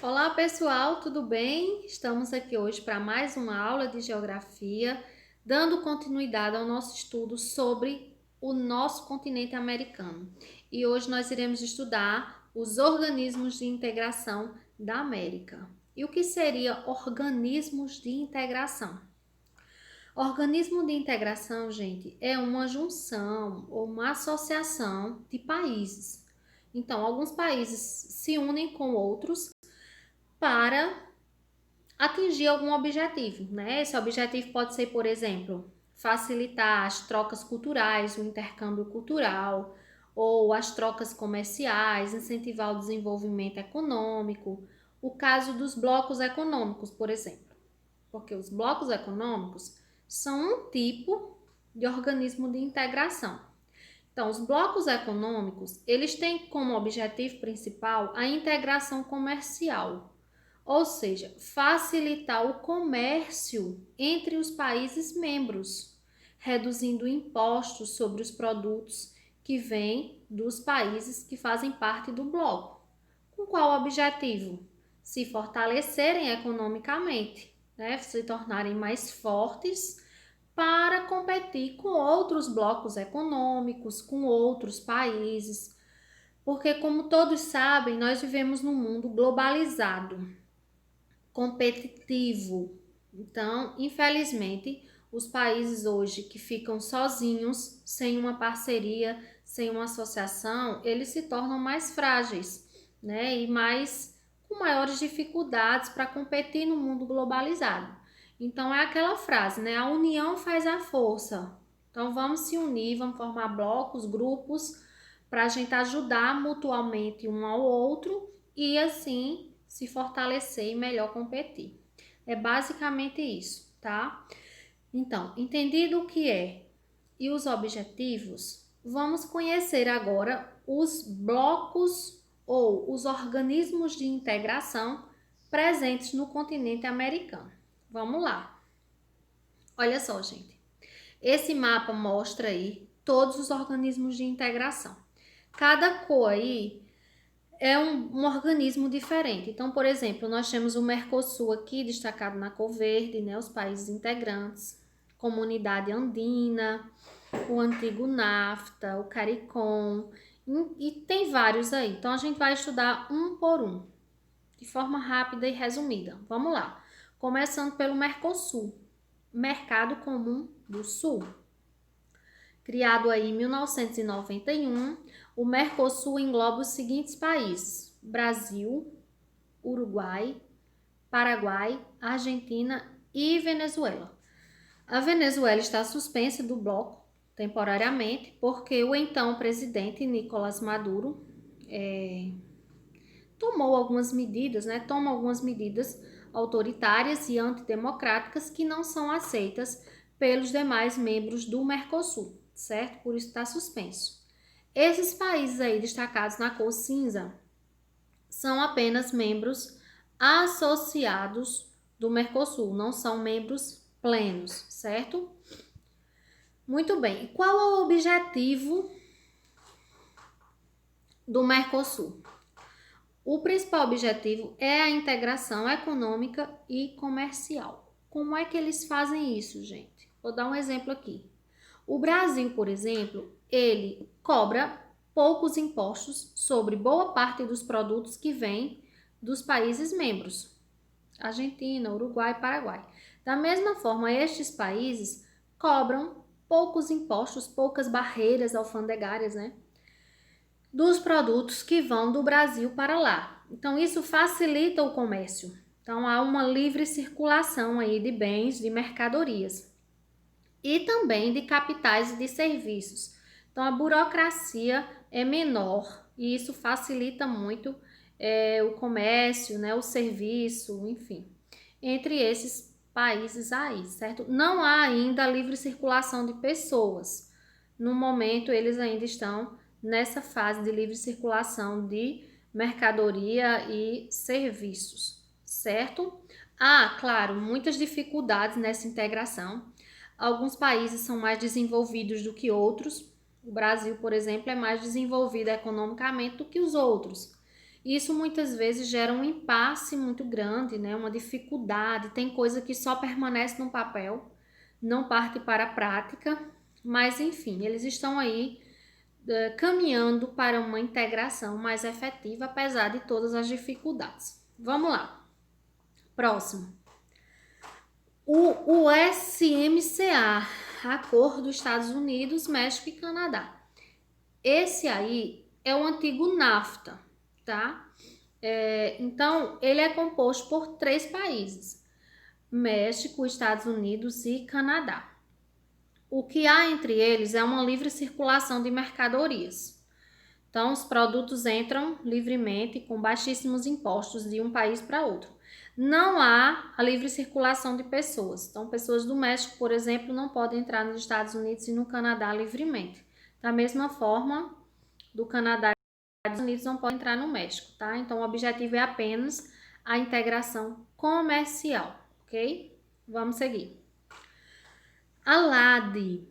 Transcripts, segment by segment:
Olá pessoal, tudo bem? Estamos aqui hoje para mais uma aula de geografia, dando continuidade ao nosso estudo sobre o nosso continente americano. E hoje nós iremos estudar os organismos de integração da América. E o que seria organismos de integração? Organismo de integração, gente, é uma junção ou uma associação de países. Então, alguns países se unem com outros para atingir algum objetivo, né? Esse objetivo pode ser, por exemplo, facilitar as trocas culturais, o intercâmbio cultural, ou as trocas comerciais, incentivar o desenvolvimento econômico. O caso dos blocos econômicos, por exemplo, porque os blocos econômicos são um tipo de organismo de integração. Então, os blocos econômicos, eles têm como objetivo principal a integração comercial, ou seja, facilitar o comércio entre os países membros, reduzindo impostos sobre os produtos que vêm dos países que fazem parte do bloco. Com qual objetivo? Se fortalecerem economicamente, né? Se tornarem mais fortes para competir com outros blocos econômicos, com outros países. Porque, como todos sabem, nós vivemos num mundo globalizado, competitivo. Então, infelizmente, os países hoje que ficam sozinhos, sem uma parceria, sem uma associação, eles se tornam mais frágeis, né? E mais com maiores dificuldades para competir no mundo globalizado. Então é aquela frase, né? A união faz a força. Então vamos se unir, vamos formar blocos, grupos, para a gente ajudar mutuamente um ao outro e assim se fortalecer e melhor competir. É basicamente isso, tá? Então, entendido o que é e os objetivos, vamos conhecer agora os blocos ou os organismos de integração presentes no continente americano. Vamos lá. Olha só, gente. Esse mapa mostra aí todos os organismos de integração. Cada cor aí é um organismo diferente. Então, por exemplo, nós temos o Mercosul aqui destacado na cor verde, né, os países integrantes, Comunidade Andina, o antigo NAFTA, o CARICOM, e tem vários aí. Então, a gente vai estudar um por um, de forma rápida e resumida. Vamos lá. Começando pelo Mercosul, Mercado Comum do Sul. Criado aí em 1991, o Mercosul engloba os seguintes países: Brasil, Uruguai, Paraguai, Argentina e Venezuela. A Venezuela está suspensa do bloco temporariamente porque o então presidente Nicolás Maduro tomou algumas medidas, né? Toma algumas medidas autoritárias e antidemocráticas que não são aceitas pelos demais membros do Mercosul, certo? Por isso está suspenso. Esses países aí destacados na cor cinza são apenas membros associados do Mercosul, não são membros plenos, certo? Muito bem. E qual é o objetivo do Mercosul? O principal objetivo é a integração econômica e comercial. Como é que eles fazem isso, gente? Vou dar um exemplo aqui. O Brasil, por exemplo, ele cobra poucos impostos sobre boa parte dos produtos que vêm dos países membros, Argentina, Uruguai e Paraguai. Da mesma forma, estes países cobram poucos impostos, poucas barreiras alfandegárias, né, dos produtos que vão do Brasil para lá. Então, isso facilita o comércio. Então, há uma livre circulação aí de bens, de mercadorias e também de capitais e de serviços. Então, a burocracia é menor e isso facilita muito o comércio, né, o serviço, enfim, entre esses países aí, certo? Não há ainda livre circulação de pessoas. No momento, eles ainda estão nessa fase de livre circulação de mercadoria e serviços, certo? Há, claro, muitas dificuldades nessa integração. Alguns países são mais desenvolvidos do que outros. O Brasil, por exemplo, é mais desenvolvido economicamente do que os outros. Isso muitas vezes gera um impasse muito grande, né? Uma dificuldade. Tem coisa que só permanece no papel, não parte para a prática, mas enfim, eles estão aí caminhando para uma integração mais efetiva, apesar de todas as dificuldades. Vamos lá. Próximo. O USMCA, Acordo Estados Unidos, México e Canadá. Esse aí é o antigo NAFTA, tá? Então, ele é composto por 3 países: México, Estados Unidos e Canadá. O que há entre eles é uma livre circulação de mercadorias. Então, os produtos entram livremente com baixíssimos impostos de um país para outro. Não há a livre circulação de pessoas. Então, pessoas do México, por exemplo, não podem entrar nos Estados Unidos e no Canadá livremente. Da mesma forma, do Canadá e dos Estados Unidos não podem entrar no México, tá? Então, o objetivo é apenas a integração comercial, ok? Vamos seguir. A LAD,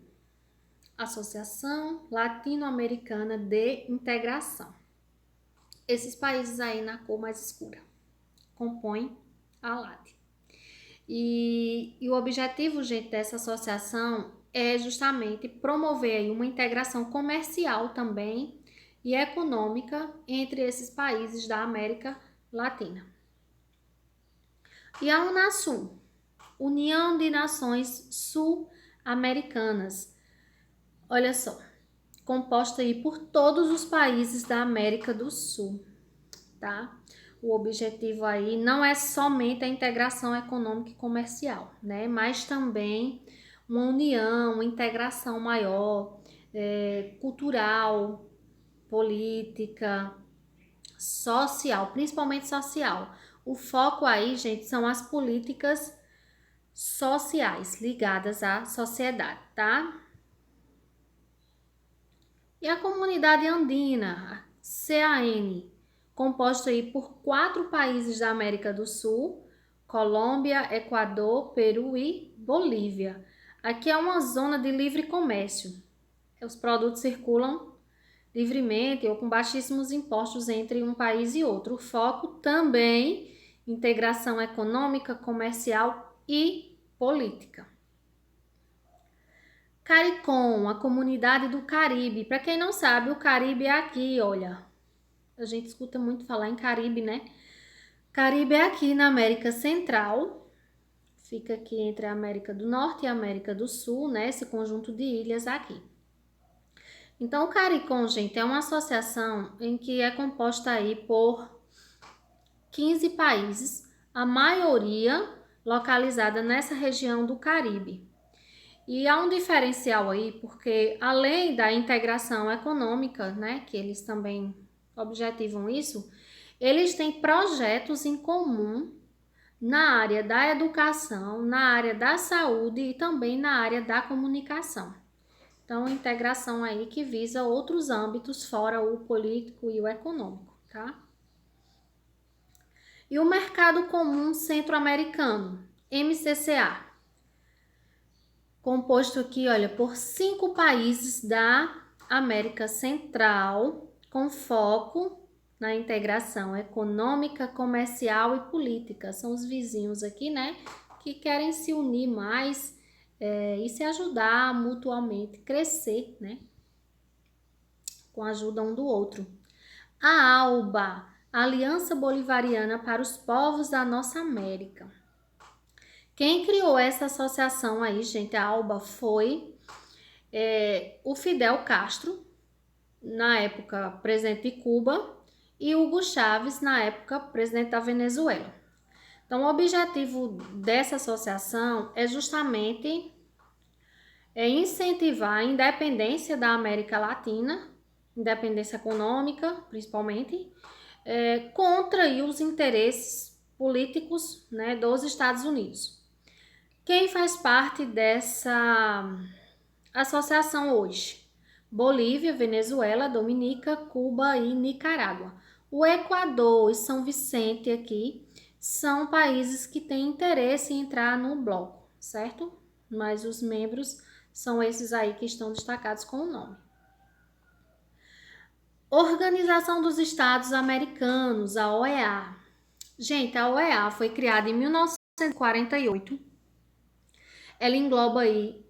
Associação Latino-Americana de Integração. Esses países aí na cor mais escura compõem a LAD. E o objetivo, gente, dessa associação é justamente promover aí uma integração comercial também e econômica entre esses países da América Latina. E a UNASUL, União de Nações Sul-Americanas, olha só, composta aí por todos os países da América do Sul, tá? O objetivo aí não é somente a integração econômica e comercial, né? Mas também uma união, uma integração maior, cultural, política, social, principalmente social. O foco aí, gente, são as políticas sociais ligadas à sociedade, tá? E a comunidade andina, a CAN, composta aí por 4 países da América do Sul: Colômbia, Equador, Peru e Bolívia. Aqui é uma zona de livre comércio. Os produtos circulam livremente ou com baixíssimos impostos entre um país e outro. O foco também integração econômica, comercial e política. CARICOM, a comunidade do Caribe. Para quem não sabe, o Caribe é aqui, olha. A gente escuta muito falar em Caribe, né? Caribe é aqui na América Central. Fica aqui entre a América do Norte e a América do Sul, né? Esse conjunto de ilhas aqui. Então, o CARICOM, gente, é uma associação em que é composta aí por 15 países, a maioria localizada nessa região do Caribe. E há um diferencial aí, porque além da integração econômica, né, que eles também objetivam isso, eles têm projetos em comum na área da educação, na área da saúde e também na área da comunicação. Então, integração aí que visa outros âmbitos fora o político e o econômico, tá? E o Mercado Comum Centro-Americano, MCCA, composto aqui, olha, por 5 países da América Central, com foco na integração econômica, comercial e política. São os vizinhos aqui, né, que querem se unir mais e se ajudar mutuamente, crescer, né, com a ajuda um do outro. A ALBA, Aliança Bolivariana para os Povos da Nossa América. Quem criou essa associação aí, gente, a ALBA, foi o Fidel Castro, na época presidente de Cuba, e Hugo Chávez, na época presidente da Venezuela. Então, o objetivo dessa associação é justamente incentivar a independência da América Latina, independência econômica, principalmente, contra aí, os interesses políticos, né, dos Estados Unidos. Quem faz parte dessa associação hoje? Bolívia, Venezuela, Dominica, Cuba e Nicarágua. O Equador e São Vicente aqui são países que têm interesse em entrar no bloco, certo? Mas os membros são esses aí que estão destacados com o nome. Organização dos Estados Americanos, a OEA. Gente, a OEA foi criada em 1948. Ela engloba aí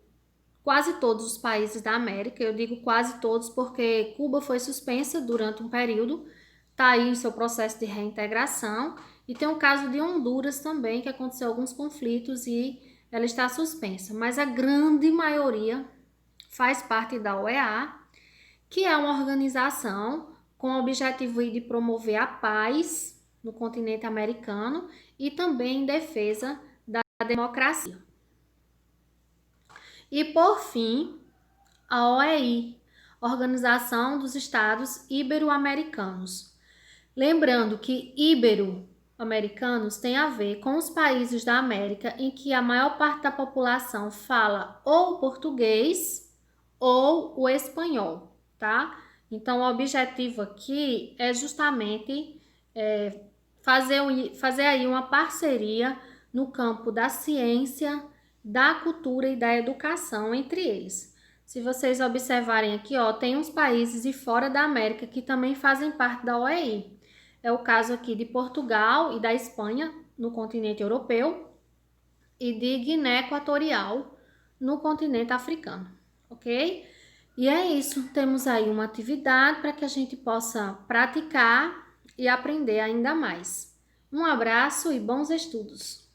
quase todos os países da América. Eu digo quase todos porque Cuba foi suspensa durante um período, está aí em seu processo de reintegração. E tem o caso de Honduras também, que aconteceu alguns conflitos e ela está suspensa. Mas a grande maioria faz parte da OEA, que é uma organização com o objetivo de promover a paz no continente americano e também em defesa da democracia. E por fim, a OEI, Organização dos Estados Ibero-Americanos. Lembrando que ibero-americanos tem a ver com os países da América em que a maior parte da população fala ou português ou o espanhol, tá? Então, o objetivo aqui é justamente fazer aí uma parceria no campo da ciência, da cultura e da educação entre eles. Se vocês observarem aqui, ó, tem uns países de fora da América que também fazem parte da OEI. É o caso aqui de Portugal e da Espanha, no continente europeu, e de Guiné Equatorial, no continente africano, ok? E é isso, temos aí uma atividade para que a gente possa praticar e aprender ainda mais. Um abraço e bons estudos!